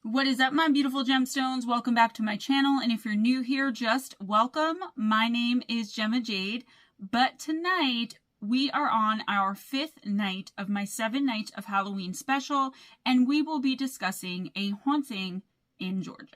What is up, my beautiful gemstones? Welcome back to my channel, and if you're new here, just welcome. My name is Gemma Jade, but tonight we are on our 5th night of my 7 nights of Halloween special, and we will be discussing a haunting in Georgia.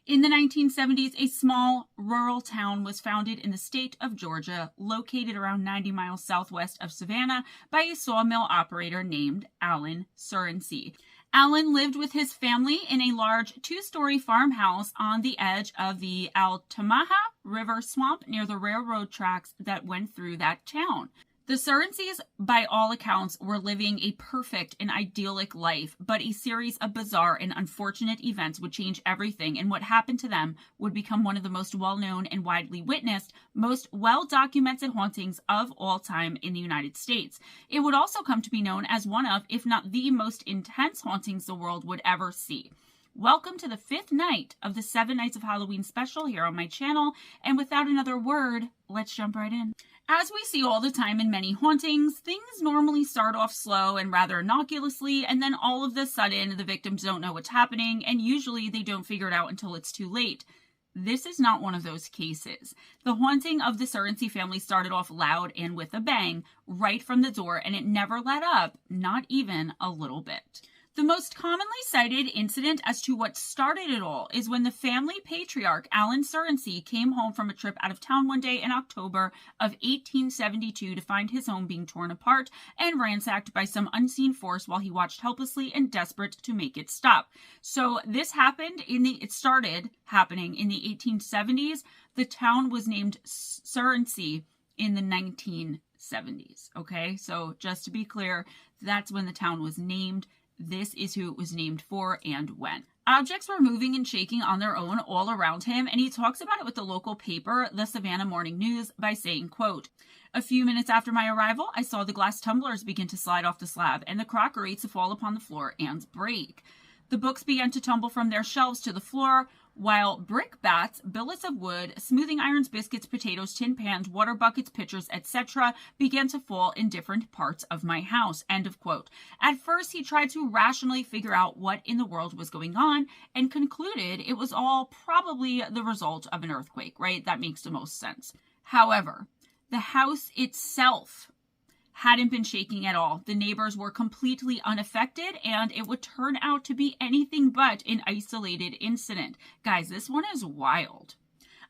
In the 1970s, a small rural town was founded in the state of Georgia, located around 90 miles southwest of Savannah, by a sawmill operator named Alan Surrency. Alan lived with his family in a large 2-story farmhouse on the edge of the Altamaha River swamp near the railroad tracks that went through that town. The Surrencys, by all accounts, were living a perfect and idyllic life, but a series of bizarre and unfortunate events would change everything, and what happened to them would become one of the most well-known and widely witnessed, most well-documented hauntings of all time in the United States. It would also come to be known as one of, if not the most intense hauntings the world would ever see. Welcome to the 5th night of the 7 Nights of Halloween special here on my channel, and without another word, let's jump right in. As we see all the time in many hauntings, things normally start off slow and rather innocuously, and then all of a sudden the victims don't know what's happening, and usually they don't figure it out until it's too late. This is not one of those cases. The haunting of the Surrency family started off loud and with a bang, right from the door, and it never let up, not even a little bit. The most commonly cited incident as to what started it all is when the family patriarch, Alan Surrency, came home from a trip out of town one day in October of 1872 to find his home being torn apart and ransacked by some unseen force while he watched helplessly and desperate to make it stop. So this happened it started happening in the 1870s. The town was named Surrency in the 1970s. Okay, so just to be clear, that's when the town was named. This is who it was named for and when. Objects were moving and shaking on their own all around him, and he talks about it with the local paper, the Savannah Morning News, by saying, quote, "A few minutes after my arrival, I saw the glass tumblers begin to slide off the slab and the crockery to fall upon the floor and break. The books began to tumble from their shelves to the floor, while brick bats, billets of wood, smoothing irons, biscuits, potatoes, tin pans, water buckets, pitchers, etc. began to fall in different parts of my house." End of quote. At first, he tried to rationally figure out what in the world was going on and concluded it was all probably the result of an earthquake, right? That makes the most sense. However, the house itself hadn't been shaking at all. The neighbors were completely unaffected, and it would turn out to be anything but an isolated incident. Guys, this one is wild.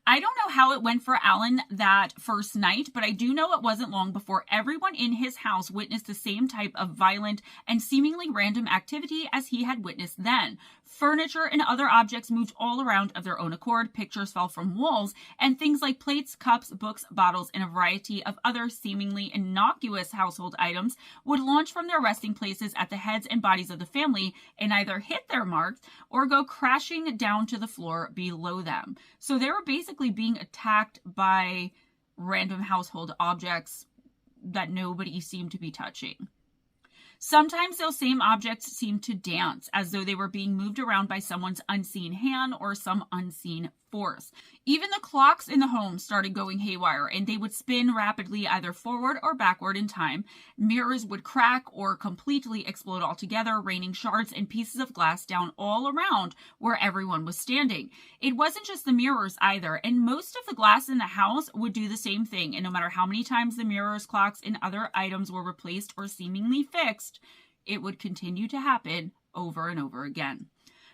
I don't know how it went for Alan that first night, but I do know it wasn't long before everyone in his house witnessed the same type of violent and seemingly random activity as he had witnessed then. Furniture and other objects moved all around of their own accord, pictures fell from walls, and things like plates, cups, books, bottles, and a variety of other seemingly innocuous household items would launch from their resting places at the heads and bodies of the family and either hit their marks or go crashing down to the floor below them. So they were basically being attacked by random household objects that nobody seemed to be touching. Sometimes those same objects seemed to dance as though they were being moved around by someone's unseen hand or some unseen force. Even the clocks in the home started going haywire, and they would spin rapidly either forward or backward in time. Mirrors would crack or completely explode altogether, raining shards and pieces of glass down all around where everyone was standing. It wasn't just the mirrors either, and most of the glass in the house would do the same thing, and no matter how many times the mirrors, clocks, and other items were replaced or seemingly fixed, it would continue to happen over and over again.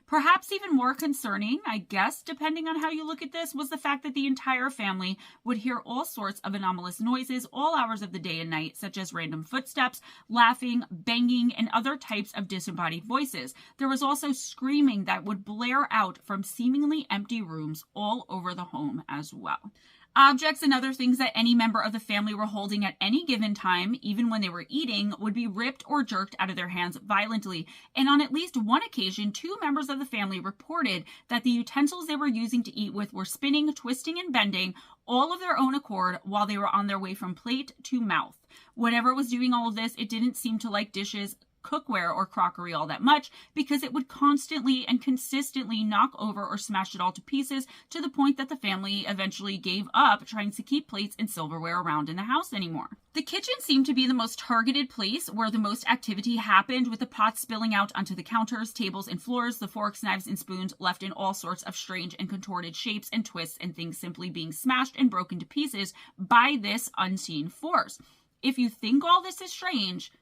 Perhaps even more concerning, I guess, depending on how you look at this, was the fact that the entire family would hear all sorts of anomalous noises all hours of the day and night, such as random footsteps, laughing, banging, and other types of disembodied voices. There was also screaming that would blare out from seemingly empty rooms all over the home as well. Objects and other things that any member of the family were holding at any given time, even when they were eating, would be ripped or jerked out of their hands violently. And on at least one occasion, 2 members of the family reported that the utensils they were using to eat with were spinning, twisting, and bending all of their own accord while they were on their way from plate to mouth. Whatever was doing all of this, it didn't seem to like dishes, cookware or crockery all that much because it would constantly and consistently knock over or smash it all to pieces to the point that the family eventually gave up trying to keep plates and silverware around in the house anymore. The kitchen seemed to be the most targeted place where the most activity happened, with the pots spilling out onto the counters, tables, and floors, the forks, knives, and spoons left in all sorts of strange and contorted shapes and twists, and things simply being smashed and broken to pieces by this unseen force. If you think all this is strange,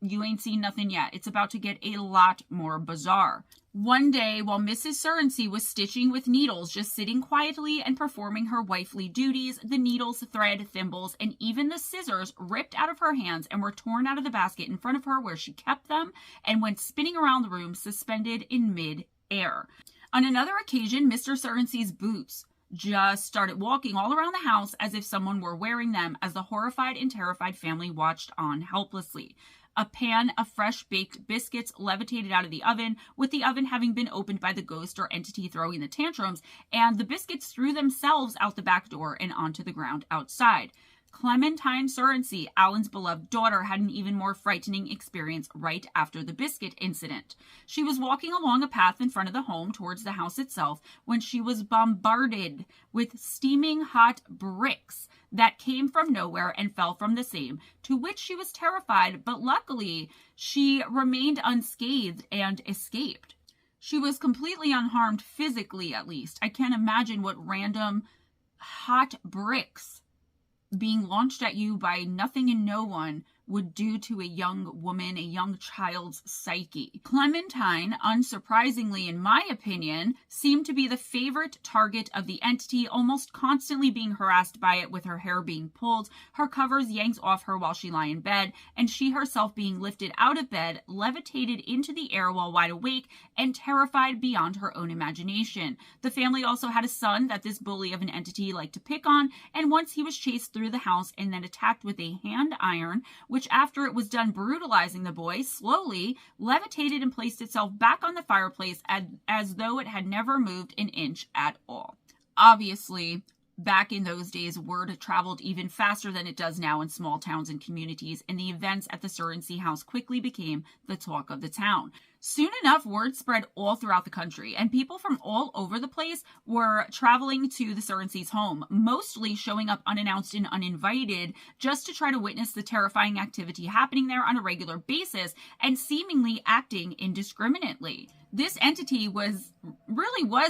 you ain't seen nothing yet. It's about to get a lot more bizarre. One day, while Mrs. Surrency was stitching with needles, just sitting quietly and performing her wifely duties, the needles, thread, thimbles, and even the scissors ripped out of her hands and were torn out of the basket in front of her where she kept them and went spinning around the room, suspended in mid-air. On another occasion, Mr. Surrency's boots just started walking all around the house as if someone were wearing them as the horrified and terrified family watched on helplessly. A pan of fresh-baked biscuits levitated out of the oven, with the oven having been opened by the ghost or entity throwing the tantrums, and the biscuits threw themselves out the back door and onto the ground outside. Clementine Surrency, Alan's beloved daughter, had an even more frightening experience right after the biscuit incident. She was walking along a path in front of the home towards the house itself when she was bombarded with steaming hot bricks that came from nowhere and fell from the same, to which she was terrified, but luckily she remained unscathed and escaped. She was completely unharmed physically, at least. I can't imagine what random hot bricks being launched at you by nothing and no one would do to a young woman, a young child's psyche. Clementine, unsurprisingly in my opinion, seemed to be the favorite target of the entity, almost constantly being harassed by it, with her hair being pulled, her covers yanked off her while she lay in bed, and she herself being lifted out of bed, levitated into the air while wide awake and terrified beyond her own imagination. The family also had a son that this bully of an entity liked to pick on, and once he was chased through the house and then attacked with a hand iron, which after it was done brutalizing the boy, slowly levitated and placed itself back on the fireplace as though it had never moved an inch at all. Obviously, back in those days, word traveled even faster than it does now in small towns and communities, and the events at the Surrency house quickly became the talk of the town. Soon enough, word spread all throughout the country, and people from all over the place were traveling to the Surrency's home, mostly showing up unannounced and uninvited just to try to witness the terrifying activity happening there on a regular basis and seemingly acting indiscriminately. This entity was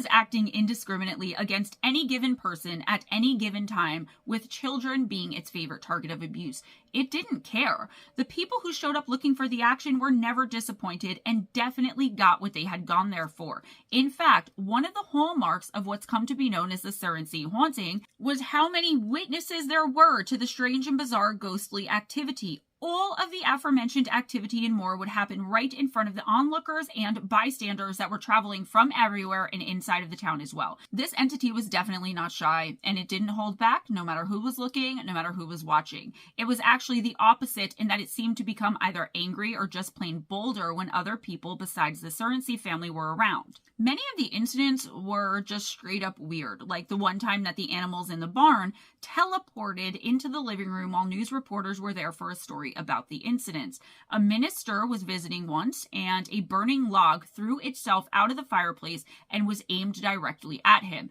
acting indiscriminately against any given person at any given time, with children being its favorite target of abuse. It didn't care. The people who showed up looking for the action were never disappointed and definitely got what they had gone there for. In fact, one of the hallmarks of what's come to be known as the Surrency haunting was how many witnesses there were to the strange and bizarre ghostly activity. All of the aforementioned activity and more would happen right in front of the onlookers and bystanders that were traveling from everywhere and inside of the town as well. This entity was definitely not shy, and it didn't hold back no matter who was looking, no matter who was watching. It was actually the opposite in that it seemed to become either angry or just plain bolder when other people besides the Surrency family were around. Many of the incidents were just straight up weird, like the one time that the animals in the barn teleported into the living room while news reporters were there for a story about the incidents. A minister was visiting once, and a burning log threw itself out of the fireplace and was aimed directly at him.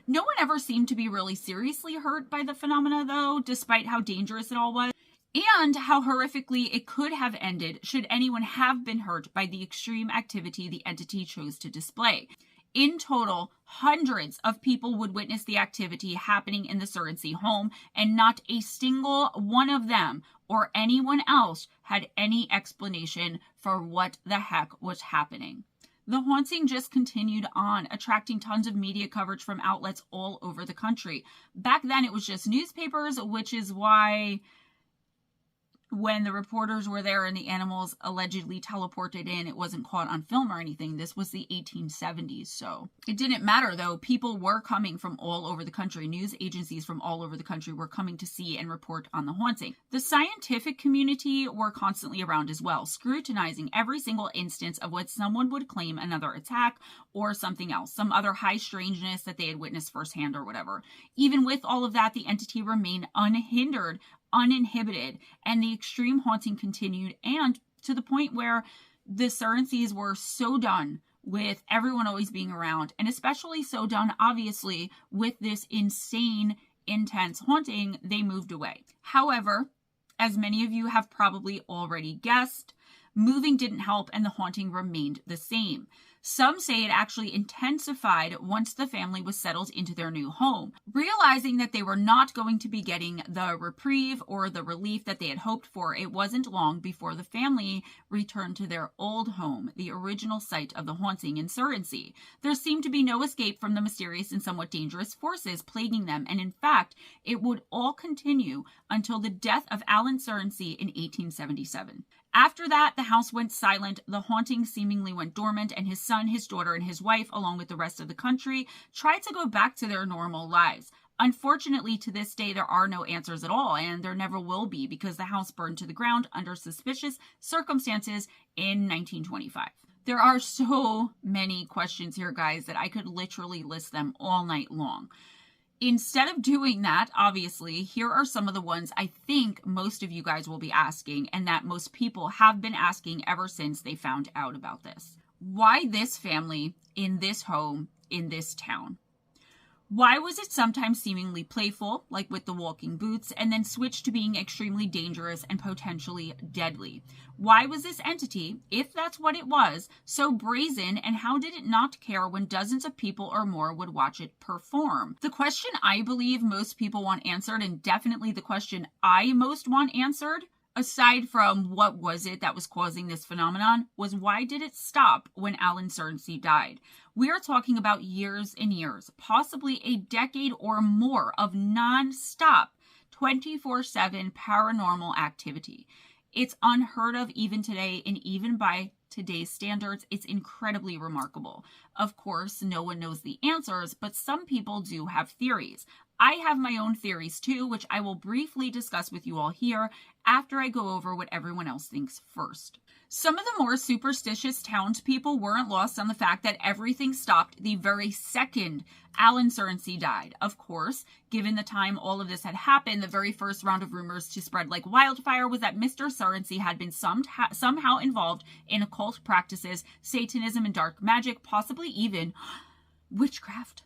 No one ever seemed to be really seriously hurt by the phenomena, though, despite how dangerous it all was, and how horrifically it could have ended should anyone have been hurt by the extreme activity the entity chose to display. In total, hundreds of people would witness the activity happening in the Surrency home, and not a single one of them or anyone else had any explanation for what the heck was happening. The haunting just continued on, attracting tons of media coverage from outlets all over the country. Back then, it was just newspapers, which is why when the reporters were there and the animals allegedly teleported in, it wasn't caught on film or anything. This was the 1870s, so it didn't matter, though. People were coming from all over the country. News agencies from all over the country were coming to see and report on the haunting. The scientific community were constantly around as well, scrutinizing every single instance of what someone would claim another attack or something else, some other high strangeness that they had witnessed firsthand or whatever. Even with all of that, the entity remained unhindered, uninhibited, and the extreme haunting continued, and to the point where The Surrencys were so done with everyone always being around, and especially so done, obviously, with this insane, intense haunting, they moved away. However, as many of you have probably already guessed, moving didn't help and the haunting remained the same. Some say it actually intensified once the family was settled into their new home. Realizing that they were not going to be getting the reprieve or the relief that they had hoped for, it wasn't long before the family returned to their old home, the original site of the haunting in Surrency. There seemed to be no escape from the mysterious and somewhat dangerous forces plaguing them, and in fact, it would all continue until the death of Alan Surrency in 1877. After that, the house went silent, the haunting seemingly went dormant, and his son, his daughter, and his wife, along with the rest of the country, tried to go back to their normal lives. Unfortunately, to this day, there are no answers at all, and there never will be, because the house burned to the ground under suspicious circumstances in 1925. There are so many questions here, guys, that I could literally list them all night long. Instead of doing that, obviously, here are some of the ones I think most of you guys will be asking, and that most people have been asking ever since they found out about this. Why this family in this home in this town? Why was it sometimes seemingly playful, like with the walking boots, and then switched to being extremely dangerous and potentially deadly? Why was this entity, if that's what it was, so brazen, and how did it not care when dozens of people or more would watch it perform? The question I believe most people want answered, and definitely the question I most want answered, aside from what was it that was causing this phenomenon, was why did it stop when Alan Surrency died? We are talking about years and years, possibly a decade or more of non-stop 24/7 paranormal activity. It's unheard of even today, and even by today's standards, it's incredibly remarkable. Of course, no one knows the answers, but some people do have theories. I have my own theories too, which I will briefly discuss with you all here after I go over what everyone else thinks first. Some of the more superstitious townspeople weren't lost on the fact that everything stopped the very second Alan Surrency died. Of course, given the time all of this had happened, the very first round of rumors to spread like wildfire was that Mr. Surrency had been somehow involved in occult practices, Satanism, and dark magic, possibly even witchcraft.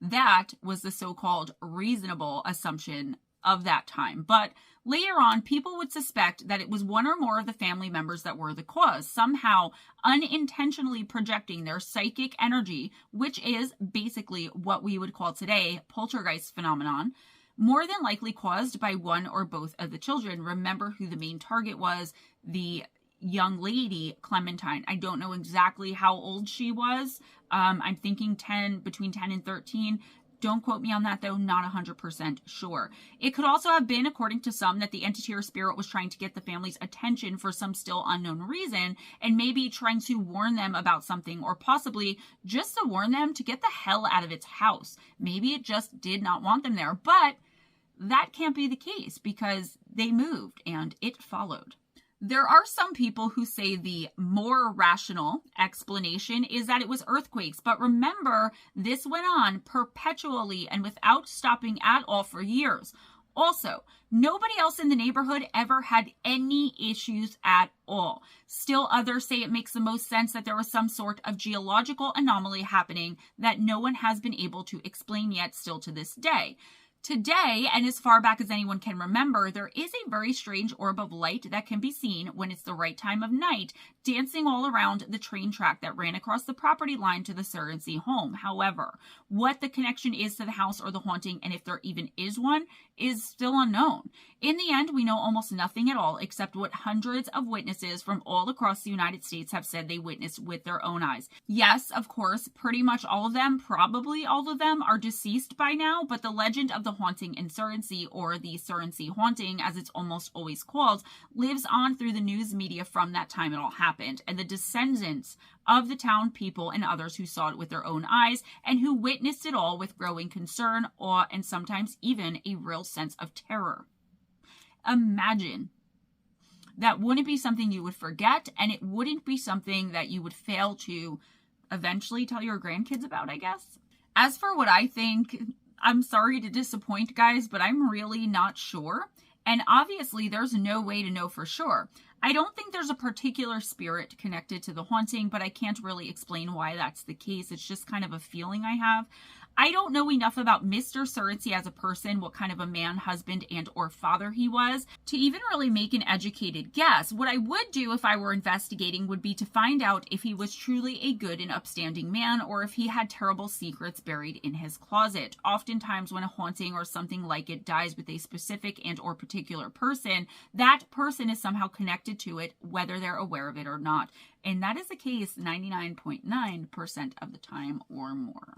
That was the so-called reasonable assumption of that time. But later on, people would suspect that it was one or more of the family members that were the cause, somehow unintentionally projecting their psychic energy, which is basically what we would call today poltergeist phenomenon, more than likely caused by one or both of the children. Remember who the main target was, the young lady, Clementine. I don't know exactly how old she was. I'm thinking between 10 and 13. Don't quote me on that, though. Not 100% sure. It could also have been, according to some, that the entity or spirit was trying to get the family's attention for some still unknown reason, and maybe trying to warn them about something, or possibly just to warn them to get the hell out of its house. Maybe it just did not want them there, but that can't be the case because they moved and it followed. There are some people who say the more rational explanation is that it was earthquakes, but remember, this went on perpetually and without stopping at all for years. Also, nobody else in the neighborhood ever had any issues at all. Still, others say it makes the most sense that there was some sort of geological anomaly happening that no one has been able to explain yet, still to this day. Today, and as far back as anyone can remember, there is a very strange orb of light that can be seen when it's the right time of night, dancing all around the train track that ran across the property line to the Surrency home. However, what the connection is to the house or the haunting, and if there even is one, is still unknown. In the end, we know almost nothing at all except what hundreds of witnesses from all across the United States have said they witnessed with their own eyes. Yes, of course, pretty much all of them, probably all of them, are deceased by now, but the legend of the haunting in Surrency, or the Surrency haunting as it's almost always called, lives on through the news media from that time it all happened, and the descendants of the town people and others who saw it with their own eyes and who witnessed it all with growing concern, awe, and sometimes even a real sense of terror. Imagine. That wouldn't be something you would forget, and it wouldn't be something that you would fail to eventually tell your grandkids about, I guess. As for what I think, I'm sorry to disappoint, guys, but I'm really not sure. And obviously, there's no way to know for sure. I don't think there's a particular spirit connected to the haunting, but I can't really explain why that's the case. It's just kind of a feeling I have. I don't know enough about Mr. Surrency as a person, what kind of a man, husband, and or father he was, to even really make an educated guess. What I would do if I were investigating would be to find out if he was truly a good and upstanding man, or if he had terrible secrets buried in his closet. Oftentimes when a haunting or something like it dies with a specific and or particular person, that person is somehow connected to it, whether they're aware of it or not. And that is the case 99.9% of the time or more.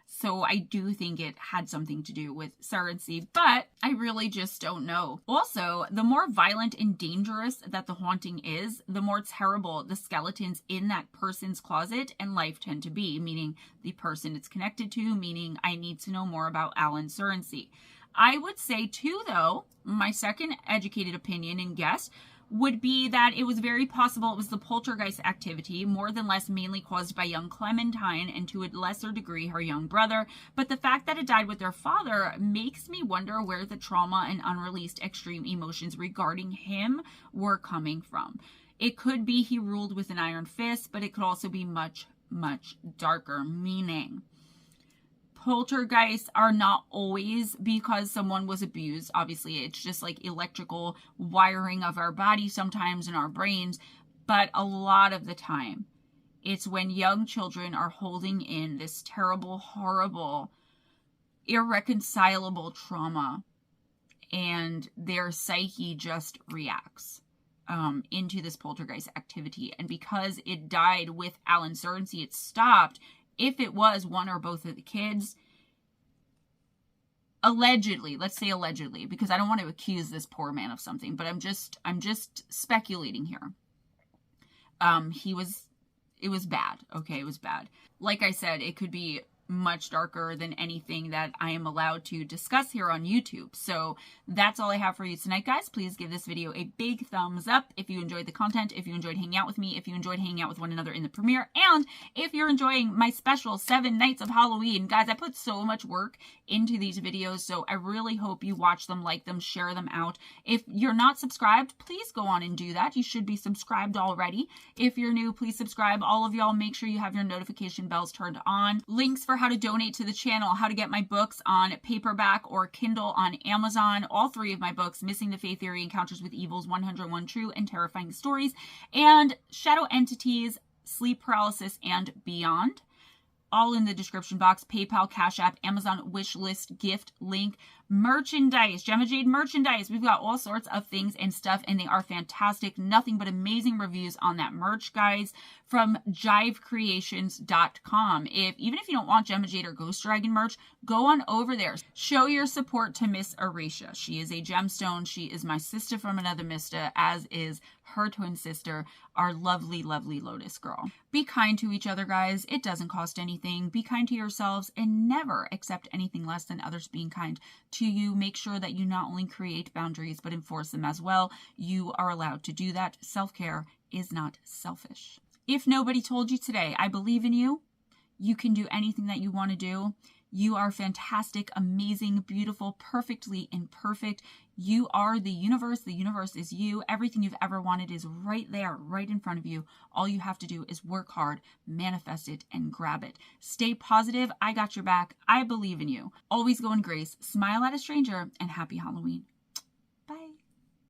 So I do think it had something to do with Surrency, but I really just don't know. Also, the more violent and dangerous that the haunting is, the more terrible the skeletons in that person's closet and life tend to be, meaning the person it's connected to, meaning I need to know more about Alan Surrency. I would say too, though, my second educated opinion and guess would be that it was very possible it was the poltergeist activity, more than less mainly caused by young Clementine and to a lesser degree her young brother. But the fact that it died with their father makes me wonder where the trauma and unreleased extreme emotions regarding him were coming from. It could be he ruled with an iron fist, but it could also be much, much darker, meaning poltergeists are not always because someone was abused. Obviously, it's just like electrical wiring of our body sometimes in our brains. But a lot of the time, it's when young children are holding in this terrible, horrible, irreconcilable trauma and their psyche just reacts into this poltergeist activity. And because it died with Alan Surrency, it stopped. If it was one or both of the kids, allegedly, let's say allegedly, because I don't want to accuse this poor man of something, but I'm just speculating here. It was bad. Okay, it was bad. Like I said, it could be much darker than anything that I am allowed to discuss here on YouTube. So that's all I have for you tonight, guys. Please give this video a big thumbs up if you enjoyed the content, if you enjoyed hanging out with me, if you enjoyed hanging out with one another in the premiere, and if you're enjoying my special 7 nights of Halloween. Guys, I put so much work into these videos, so I really hope you watch them, like them, share them out. If you're not subscribed, please go on and do that. You should be subscribed already. If you're new, please subscribe. All of y'all, make sure you have your notification bells turned on. Links for how to donate to the channel, how to get my books on paperback or Kindle on Amazon, all 3 of my books, Missing the Faith Theory, Encounters with Evils, 101 True and Terrifying Stories, and Shadow Entities, Sleep Paralysis, and Beyond. All in the description box. PayPal, Cash App, Amazon wishlist, gift link, merchandise, Gemma Jade merchandise. We've got all sorts of things and stuff, and they are fantastic. Nothing but amazing reviews on that merch, guys, from jivecreations.com. Even if you don't want Gemma Jade or Ghost Dragon merch, go on over there. Show your support to Miss Arisha. She is a gemstone. She is my sister from another Mista, as is her twin sister, our lovely, lovely Lotus girl. Be kind to each other, guys. It doesn't cost anything. Be kind to yourselves and never accept anything less than others being kind to you. Make sure that you not only create boundaries, but enforce them as well. You are allowed to do that. Self-care is not selfish. If nobody told you today, I believe in you. You can do anything that you want to do. You are fantastic, amazing, beautiful, perfectly imperfect. You are the universe. The universe is you. Everything you've ever wanted is right there, right in front of you. All you have to do is work hard, manifest it, and grab it. Stay positive. I got your back. I believe in you. Always go in grace. Smile at a stranger, and happy Halloween.